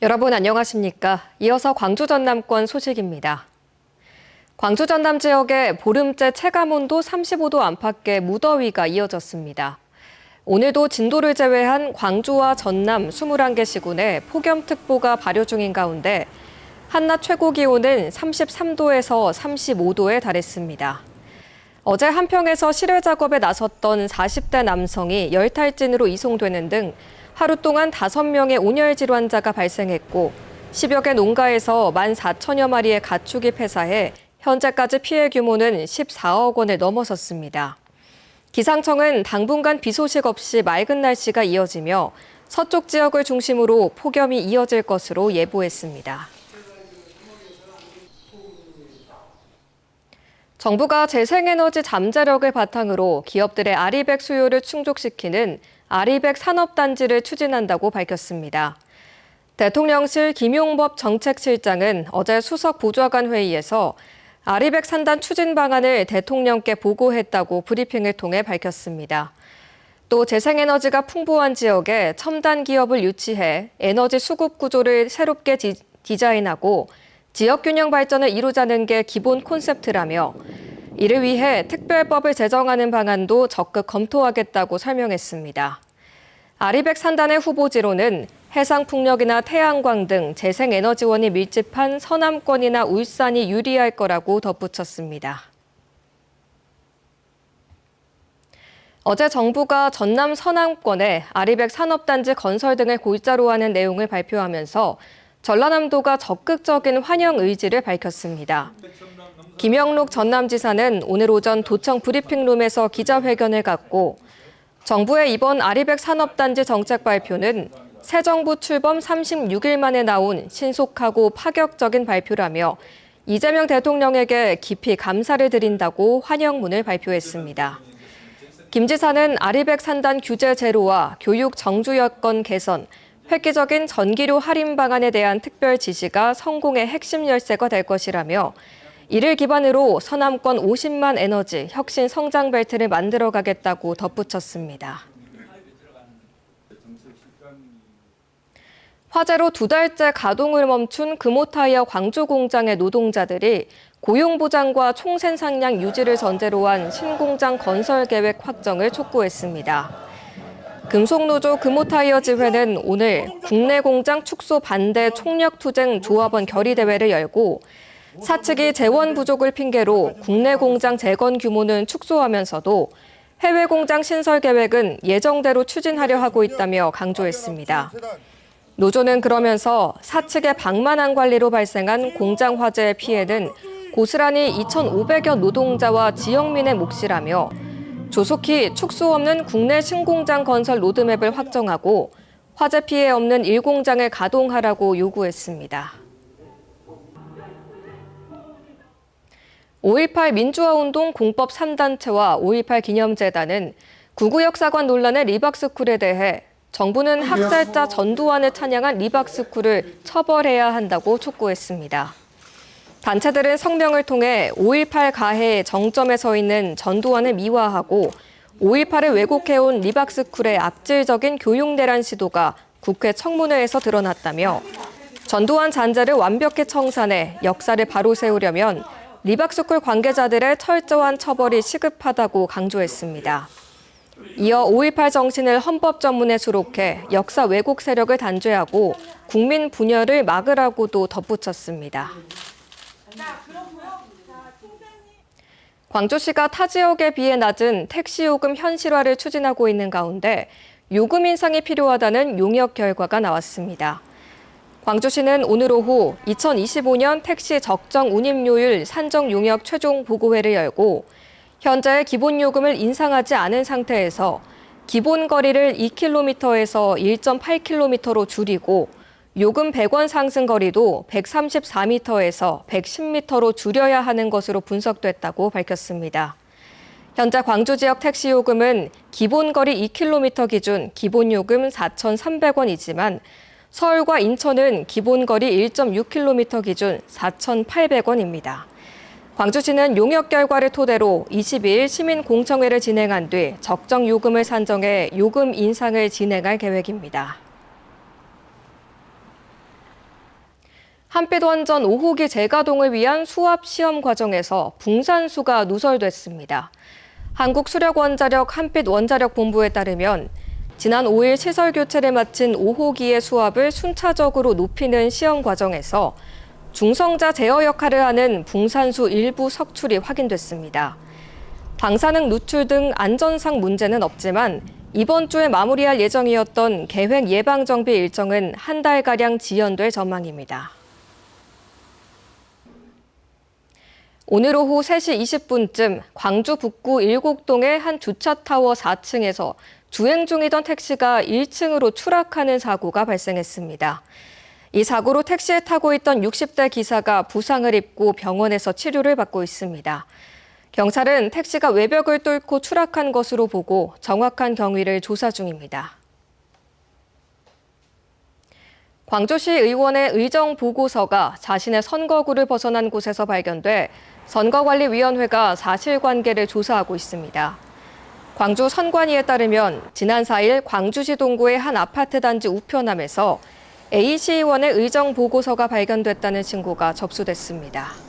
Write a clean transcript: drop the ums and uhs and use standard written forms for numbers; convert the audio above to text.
여러분 안녕하십니까? 이어서 광주 전남권 소식입니다. 광주 전남 지역에 보름째 체감온도 35도 안팎의 무더위가 이어졌습니다. 오늘도 진도를 제외한 광주와 전남 21개 시군에 폭염특보가 발효 중인 가운데 한낮 최고 기온은 33도에서 35도에 달했습니다. 어제 한평에서 실외 작업에 나섰던 40대 남성이 열탈진으로 이송되는 등 하루 동안 5명의 온열 질환자가 발생했고 10여 개 농가에서 14,000여 마리의 가축이 폐사해 현재까지 피해 규모는 14억 원을 넘어섰습니다. 기상청은 당분간 비 소식 없이 맑은 날씨가 이어지며 서쪽 지역을 중심으로 폭염이 이어질 것으로 예보했습니다. 정부가 재생에너지 잠재력을 바탕으로 기업들의 아리백 수요를 충족시키는 아리백 산업단지를 추진한다고 밝혔습니다. 대통령실 김용법 정책실장은 어제 수석 보좌관 회의에서 아리백 산단 추진 방안을 대통령께 보고했다고 브리핑을 통해 밝혔습니다. 또 재생에너지가 풍부한 지역에 첨단 기업을 유치해 에너지 수급 구조를 새롭게 디자인하고 지역 균형 발전을 이루자는 게 기본 콘셉트라며 이를 위해 특별법을 제정하는 방안도 적극 검토하겠다고 설명했습니다. 아리백 산단의 후보지로는 해상풍력이나 태양광 등 재생에너지원이 밀집한 서남권이나 울산이 유리할 거라고 덧붙였습니다. 어제 정부가 전남 서남권에 아리백 산업단지 건설 등을 골자로 하는 내용을 발표하면서 전라남도가 적극적인 환영 의지를 밝혔습니다. 김영록 전남지사는 오늘 오전 도청 브리핑룸에서 기자회견을 갖고 정부의 이번 아리백 산업단지 정책 발표는 새 정부 출범 36일 만에 나온 신속하고 파격적인 발표라며 이재명 대통령에게 깊이 감사를 드린다고 환영문을 발표했습니다. 김 지사는 아리백 산단 규제 제로와 교육 정주 여건 개선, 획기적인 전기료 할인 방안에 대한 특별 지시가 성공의 핵심 열쇠가 될 것이라며 이를 기반으로 서남권 50만 에너지 혁신 성장 벨트를 만들어가겠다고 덧붙였습니다. 화재로 2달째 가동을 멈춘 금호타이어 광주 공장의 노동자들이 고용보장과 총생산량 유지를 전제로 한 신공장 건설 계획 확정을 촉구했습니다. 금속노조 금호타이어 지회는 오늘 국내 공장 축소 반대 총력투쟁 조합원 결의대회를 열고 사측이 재원 부족을 핑계로 국내 공장 재건 규모는 축소하면서도 해외 공장 신설 계획은 예정대로 추진하려 하고 있다며 강조했습니다. 노조는 그러면서 사측의 방만한 관리로 발생한 공장 화재의 피해는 고스란히 2,500여 노동자와 지역민의 몫이라며 조속히 축소 없는 국내 신공장 건설 로드맵을 확정하고 화재 피해 없는 1공장을 가동하라고 요구했습니다. 5.18 민주화운동 공법 3단체와 5.18 기념재단은 구구역사관 논란의 리박스쿨에 대해 정부는 학살자 전두환을 찬양한 리박스쿨을 처벌해야 한다고 촉구했습니다. 단체들은 성명을 통해 5.18 가해의 정점에 서 있는 전두환을 미화하고 5.18을 왜곡해온 리박스쿨의 악질적인 교육내란 시도가 국회 청문회에서 드러났다며 전두환 잔재를 완벽히 청산해 역사를 바로 세우려면 리박스쿨 관계자들의 철저한 처벌이 시급하다고 강조했습니다. 이어 5.18 정신을 헌법 전문에 수록해 역사 왜곡 세력을 단죄하고 국민 분열을 막으라고도 덧붙였습니다. 광주시가 타 지역에 비해 낮은 택시 요금 현실화를 추진하고 있는 가운데 요금 인상이 필요하다는 용역 결과가 나왔습니다. 광주시는 오늘 오후 2025년 택시 적정 운임료율 산정 용역 최종 보고회를 열고 현재 기본 요금을 인상하지 않은 상태에서 기본 거리를 2km에서 1.8km로 줄이고 요금 100원 상승 거리도 134m에서 110m로 줄여야 하는 것으로 분석됐다고 밝혔습니다. 현재 광주 지역 택시 요금은 기본 거리 2km 기준 기본 요금 4,300원이지만 서울과 인천은 기본 거리 1.6km 기준 4,800원입니다. 광주시는 용역 결과를 토대로 22일 시민공청회를 진행한 뒤 적정 요금을 산정해 요금 인상을 진행할 계획입니다. 한빛원전 5호기 재가동을 위한 수압 시험 과정에서 붕산수가 누설됐습니다. 한국수력원자력 한빛원자력본부에 따르면 지난 5일 시설 교체를 마친 5호기의 수압을 순차적으로 높이는 시험 과정에서 중성자 제어 역할을 하는 붕산수 일부 석출이 확인됐습니다. 방사능 누출 등 안전상 문제는 없지만 이번 주에 마무리할 예정이었던 계획 예방 정비 일정은 한 달가량 지연될 전망입니다. 오늘 오후 3시 20분쯤 광주 북구 일곡동의 한 주차타워 4층에서 주행 중이던 택시가 1층으로 추락하는 사고가 발생했습니다. 이 사고로 택시에 타고 있던 60대 기사가 부상을 입고 병원에서 치료를 받고 있습니다. 경찰은 택시가 외벽을 뚫고 추락한 것으로 보고 정확한 경위를 조사 중입니다. 광주시 의원의 의정 보고서가 자신의 선거구를 벗어난 곳에서 발견돼 선거관리위원회가 사실관계를 조사하고 있습니다. 광주 선관위에 따르면 지난 4일 광주시 동구의 한 아파트 단지 우편함에서 A시 의원의 의정 보고서가 발견됐다는 신고가 접수됐습니다.